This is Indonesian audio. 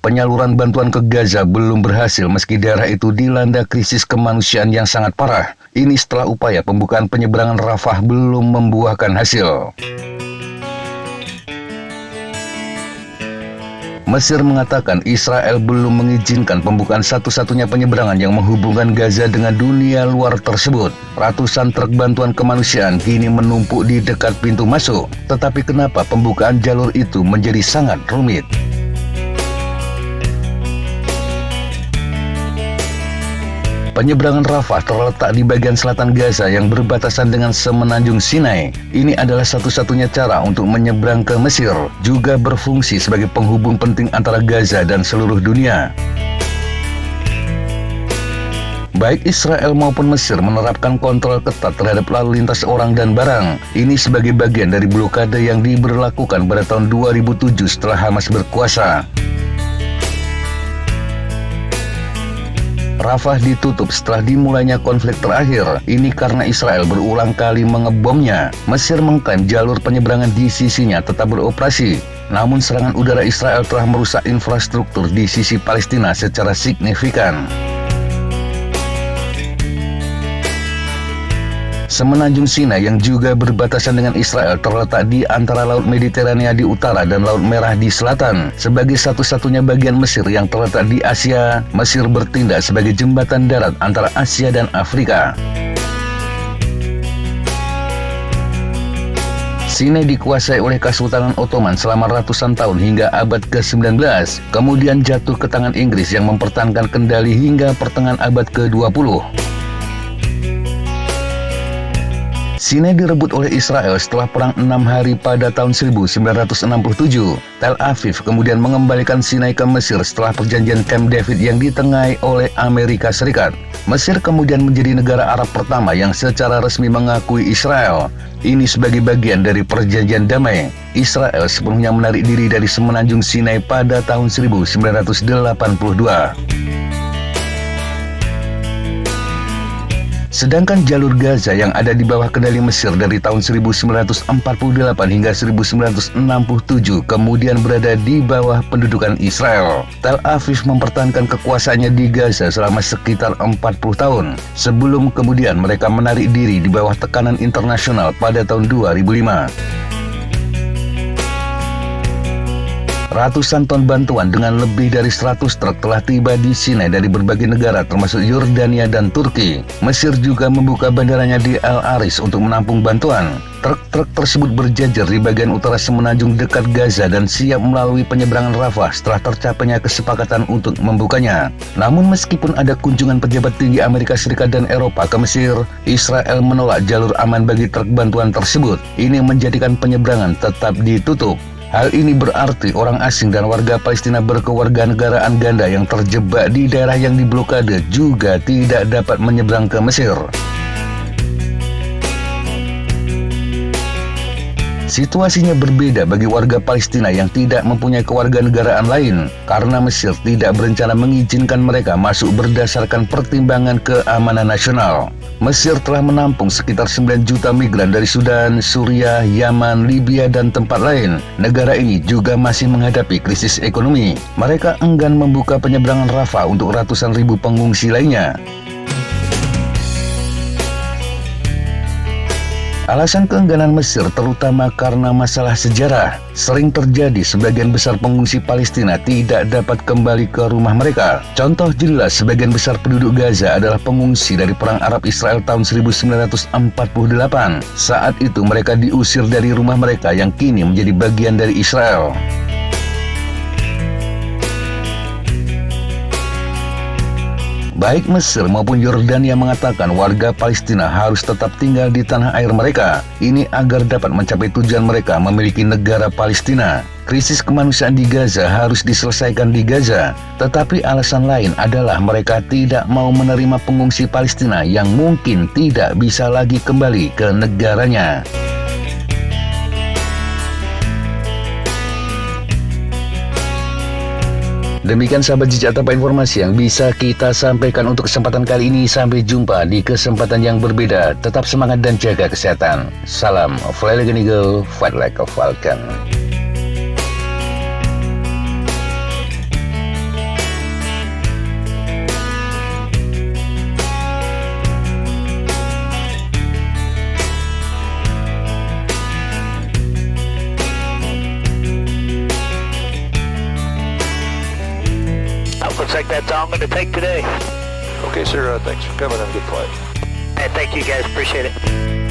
Penyaluran bantuan ke Gaza belum berhasil meski daerah itu dilanda krisis kemanusiaan yang sangat parah. Ini setelah upaya pembukaan penyeberangan Rafah belum membuahkan hasil. Mesir mengatakan Israel belum mengizinkan pembukaan satu-satunya penyeberangan yang menghubungkan Gaza dengan dunia luar tersebut. Ratusan truk bantuan kemanusiaan kini menumpuk di dekat pintu masuk. Tetapi kenapa pembukaan jalur itu menjadi sangat rumit? Penyeberangan Rafah terletak di bagian selatan Gaza yang berbatasan dengan semenanjung Sinai. Ini adalah satu-satunya cara untuk menyeberang ke Mesir, juga berfungsi sebagai penghubung penting antara Gaza dan seluruh dunia. Baik Israel maupun Mesir menerapkan kontrol ketat terhadap lalu lintas orang dan barang. Ini sebagai bagian dari blokade yang diberlakukan pada tahun 2007 setelah Hamas berkuasa. Rafah ditutup setelah dimulainya konflik terakhir. Ini karena Israel berulang kali mengebomnya. Mesir mengklaim jalur penyeberangan di sisinya tetap beroperasi. Namun serangan udara Israel telah merusak infrastruktur di sisi Palestina secara signifikan. Semenanjung Sinai yang juga berbatasan dengan Israel terletak di antara Laut Mediterania di utara dan Laut Merah di selatan. Sebagai satu-satunya bagian Mesir yang terletak di Asia, Mesir bertindak sebagai jembatan darat antara Asia dan Afrika. Sinai dikuasai oleh Kesultanan Ottoman selama ratusan tahun hingga abad ke-19, kemudian jatuh ke tangan Inggris yang mempertahankan kendali hingga pertengahan abad ke-20. Sinai direbut oleh Israel setelah Perang 6 Hari pada tahun 1967. Tel Aviv kemudian mengembalikan Sinai ke Mesir setelah perjanjian Camp David yang ditengahi oleh Amerika Serikat. Mesir kemudian menjadi negara Arab pertama yang secara resmi mengakui Israel. Ini sebagai bagian dari perjanjian damai. Israel sepenuhnya menarik diri dari semenanjung Sinai pada tahun 1982. Sedangkan jalur Gaza yang ada di bawah kendali Mesir dari tahun 1948 hingga 1967 kemudian berada di bawah pendudukan Israel. Tel Aviv mempertahankan kekuasaannya di Gaza selama sekitar 40 tahun, sebelum kemudian mereka menarik diri di bawah tekanan internasional pada tahun 2005. Ratusan ton bantuan dengan lebih dari 100 truk telah tiba di Sinai dari berbagai negara termasuk Yordania dan Turki. Mesir juga membuka bandaranya di El Aris untuk menampung bantuan. Truk-truk tersebut berjajar di bagian utara semenanjung dekat Gaza dan siap melalui penyeberangan Rafah setelah tercapainya kesepakatan untuk membukanya. Namun meskipun ada kunjungan pejabat tinggi Amerika Serikat dan Eropa ke Mesir, Israel menolak jalur aman bagi truk bantuan tersebut. Ini menjadikan penyeberangan tetap ditutup. Hal ini berarti orang asing dan warga Palestina berkewarganegaraan ganda yang terjebak di daerah yang diblokade juga tidak dapat menyeberang ke Mesir. Situasinya berbeda bagi warga Palestina yang tidak mempunyai kewarganegaraan lain, karena Mesir tidak berencana mengizinkan mereka masuk berdasarkan pertimbangan keamanan nasional. Mesir telah menampung sekitar 9 juta migran dari Sudan, Suriah, Yaman, Libya, dan tempat lain. Negara ini juga masih menghadapi krisis ekonomi. Mereka enggan membuka penyeberangan Rafah untuk ratusan ribu pengungsi lainnya. Alasan keengganan Mesir terutama karena masalah sejarah. Sering terjadi sebagian besar pengungsi Palestina tidak dapat kembali ke rumah mereka. Contoh jelas sebagian besar penduduk Gaza adalah pengungsi dari Perang Arab Israel tahun 1948. Saat itu mereka diusir dari rumah mereka yang kini menjadi bagian dari Israel. Baik Mesir maupun Yordania mengatakan warga Palestina harus tetap tinggal di tanah air mereka. Ini agar dapat mencapai tujuan mereka memiliki negara Palestina. Krisis kemanusiaan di Gaza harus diselesaikan di Gaza. Tetapi alasan lain adalah mereka tidak mau menerima pengungsi Palestina yang mungkin tidak bisa lagi kembali ke negaranya. Demikian sahabat Jejak Tapak Informasi yang bisa kita sampaikan untuk kesempatan kali ini. Sampai jumpa di kesempatan yang berbeda. Tetap semangat dan jaga kesehatan. Salam Fly Like an Eagle, Fight Like a Falcon. looks like that's all I'm going to take today. Okay, sir. Thanks for coming. Have a good flight. Hey, thank you guys. Appreciate it.